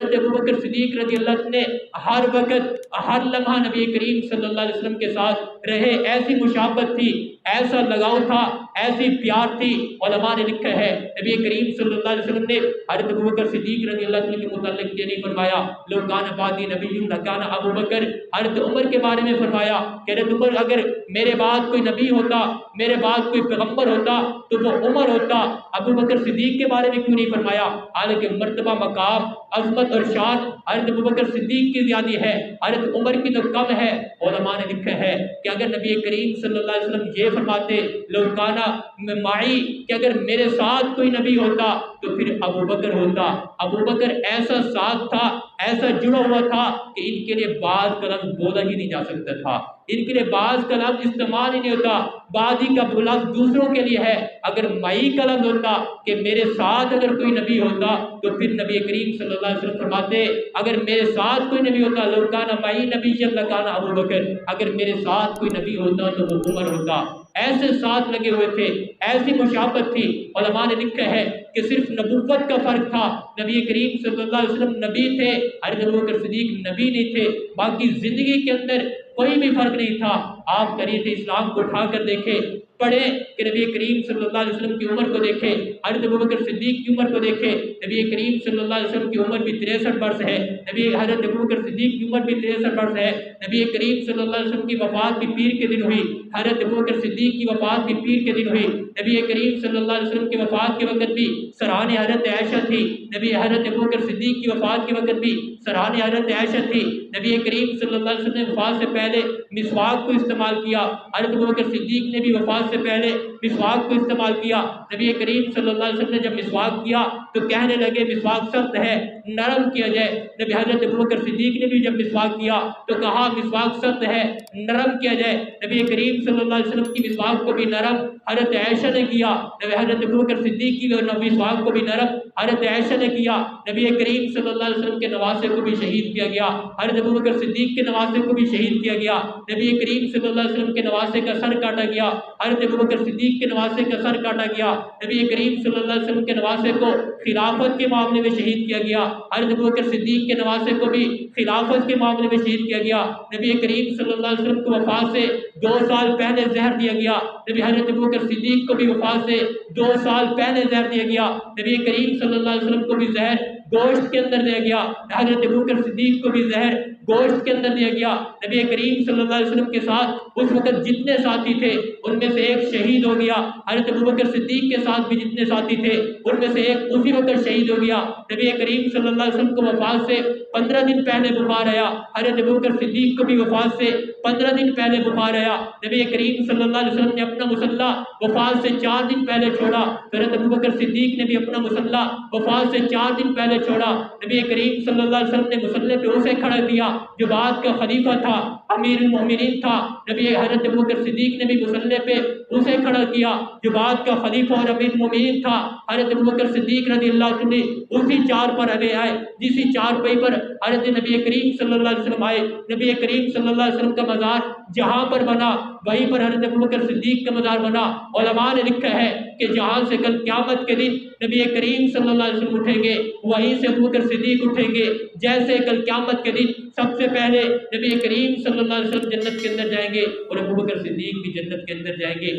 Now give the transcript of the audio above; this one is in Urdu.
ابو بکر صدیق رضی اللہ عنہ نے ہر وقت ہر لمحہ نبی کریم صلی اللہ علیہ وسلم کے ساتھ رہے، ایسی مشابت تھی، ایسا لگاؤ تھا، ایسی پیار تھی۔ علماء نے لکھا ہے نبی کریم صلی اللہ علیہ وسلم نے حضرت ابو بکر صدیق رضی اللہ عنہ کے متعلق یہ نہیں فرمایا لو کان بعدی نبی لکان ابو بکر، حضرت عمر کے بارے میں فرمایا کہ حضرت عمر اگر میرے بعد کوئی نبی ہوتا، میرے بعد کوئی پیغمبر ہوتا تو وہ عمر ہوتا۔ ابو بکر صدیق کے بارے میں کیوں نہیں فرمایا؟ حالانکہ مرتبہ، مقام، عظمت اور شان حضرت ابو بکر صدیق کی زیادہ ہے، حضرت عمر کی تو کم ہے۔ علماء نے لکھا ہے کہ اگر نبی کریم صلی اللہ علیہ وسلم یہ فرماتے لو کانا معی، کہ اگر میرے ساتھ کوئی نبی ہوتا تو پھر ابو بکر ہوتا۔ ابو بکر ایسا ساتھ تھا، ایسا جڑا ہوا تھا کہ ان کے لیے بعض کا لفظ بولا ہی نہیں جا سکتا تھا، ان کے لیے بعض کا لفظ استعمال ہی نہیں ہوتا، بعضی کا لفظ دوسروں کے لیے ہے۔ اگر مئی کا لفظ ہوتا کہ میرے ساتھ اگر کوئی نبی ہوتا تو پھر نبی کریم صلی اللہ علیہ وسلم فرماتے اگر میرے ساتھ کوئی نبی ہوتا لو کان مئی نبی لکان ابو بکر، اگر میرے ساتھ کوئی نبی ہوتا تو وہ عمر ہوتا۔ ایسے ساتھ لگے ہوئے تھے، ایسی مشابت تھی۔ علماء نے لکھا ہے کہ صرف نبوت کا فرق تھا، نبی کریم صلی اللہ علیہ وسلم نبی تھے، حضرت ابو بکر صدیق نبی نہیں تھے، باقی زندگی کے اندر کوئی بھی فرق نہیں تھا۔ آپ تاریخ اسلام کو اٹھا کر دیکھیں، پڑھیں کہ نبی کریم صلی اللہ علیہ وسلم کی عمر کو دیکھیں، حضرت ابو بکر صدیق کی عمر کو دیکھیں، نبی کریم صلی اللہ علیہ وسلم کی عمر بھی 63 برس ہے، حضرت ابو بکر صدیق کی عمر بھی 63 برس ہے، نبی کریم صلی اللہ علیہ وسلم کی وفات بھی پیر کے دن ہوئی، حضرت ابو بکر صدیق کی وفات بھی پیر کے دن ہوئی، نبی کریم صلی اللہ علیہ وسلم کی وفات کے وقت بھی سرحان حضرت عائشہ تھی، حضرت ابو بکر صدیق کی وفات کے وقت بھی سرحان حضرت عائشہ تھی، نبی کریم صلی اللہ علیہ وسلم نے وفات سے پہلے مسواک کو استعمال کیا، حضرت ابو بکر صدیق نے بھی وفات سے پہلے مسواک کو استعمال کیا۔ نبی کریم صلی اللہ علیہ وسلم نے جب مسواک کیا تو کہنے لگے مسواک سخت ہے، نرم کیا جائے۔ حضرت ابو بکر صدیق نے بھی جب مسواک کیا تو کہا مسواک سخت ہے، نرم کیا جائے۔ نبی کریم صلی اللہ علیہ وسلم کی مسواک کو بھی نرم حضرت عائشہ نے کیا، حضرت ابو بکر صدیق کی مسواک کو بھی نرم حضرت عائشہ نے کیا۔ نبی کریم صلی اللہ علیہ وسلم کے نواسے کو بھی شہید کیا گیا، حضرت ابو بکر صدیق کے نواسے کو بھی شہید کیا گیا۔ نبی کریم صلی اللہ علیہ وسلم کے نواسے کا سر کاٹا گیا، حضرت ابو بکر صدیق کے نواسے کا سر کاٹا گیا۔ نبی کریم صلی اللہ علیہ وسلم کے نواسے کو خلافت کے معاملے میں شہید کیا گیا، حضرت ابو بکر صدیق کے نواسے کو بھی خلافت کے معاملے میں شہید کیا گیا۔ نبی کریم صلی اللہ علیہ وسلم کو وفات سے 2 سال پہلے زہر دیا گیا، حضرت ابو بکر صدیق کو بھی وفات سے 2 سال پہلے زہر دیا گیا۔ نبی کریم صلی اللہ علیہ وسلم کو بھی زہر گوشت کے اندر دیا گیا، حضرت ابو بکر صدیق کو بھی زہر گوشت کے اندر دیا گیا۔ نبی کریم صلی اللہ علیہ وسلم کے ساتھ اس وقت جتنے ساتھی تھے ان میں سے ایک شہید ہو گیا، حضرت ابو بکر صدیق کے ساتھ بھی جتنے ساتھی تھے ان میں سے ایک اسی وقت شہید ہو گیا۔ نبی کریم صلی اللہ علیہ وسلم کو وفات سے 15 دن پہلے بخار آیا، حضرت ابو بکر صدیق کو بھی وفات سے 15 دن پہلے بخار آیا۔ نبی کریم صلی اللہ علیہ وسلم نے اپنا مصلح وفات سے 4 دن پہلے چھوڑا، حضرت ابو بکر صدیق نے بھی اپنا مصلح وفات سے 4 دن پہلے چھوڑا۔ نبی کریم صلی اللہ علیہ وسلم نے مصلح پہ اسے کھڑا کیا جو بعد کا خلیفہ تھا، امیر المومنین تھا۔ حضرت ابو بکر صدیق نے بھی مصلح پہ اسے کھڑا کیا جو بعد کا خلیفہ اور امیر المومنین تھا۔ حضرت ابو بکر صدیق رضی اللہ عنہ اسی چار پر آئے، جسی چار پئی پر حضرت نبی کریم صلی اللہ علیہ وسلم آئے۔ نبی کریم صلی اللہ علیہ وسلم کا مزار جہاں پر بنا وہیں پر حضرت ابو بکر صدیق کا مزار بنا۔ علماء نے لکھا ہے کہ جہاں سے کل قیامت کے دن نبی کریم صلی اللہ علیہ وسلم اٹھیں گے وہیں سے ابو بکر صدیق اٹھیں گے، جیسے کل قیامت کے دن سب سے پہلے نبی کریم صلی اللہ علیہ وسلم جنت کے اندر جائیں گے اور ابو بکر صدیق بھی جنت کے اندر جائیں گے۔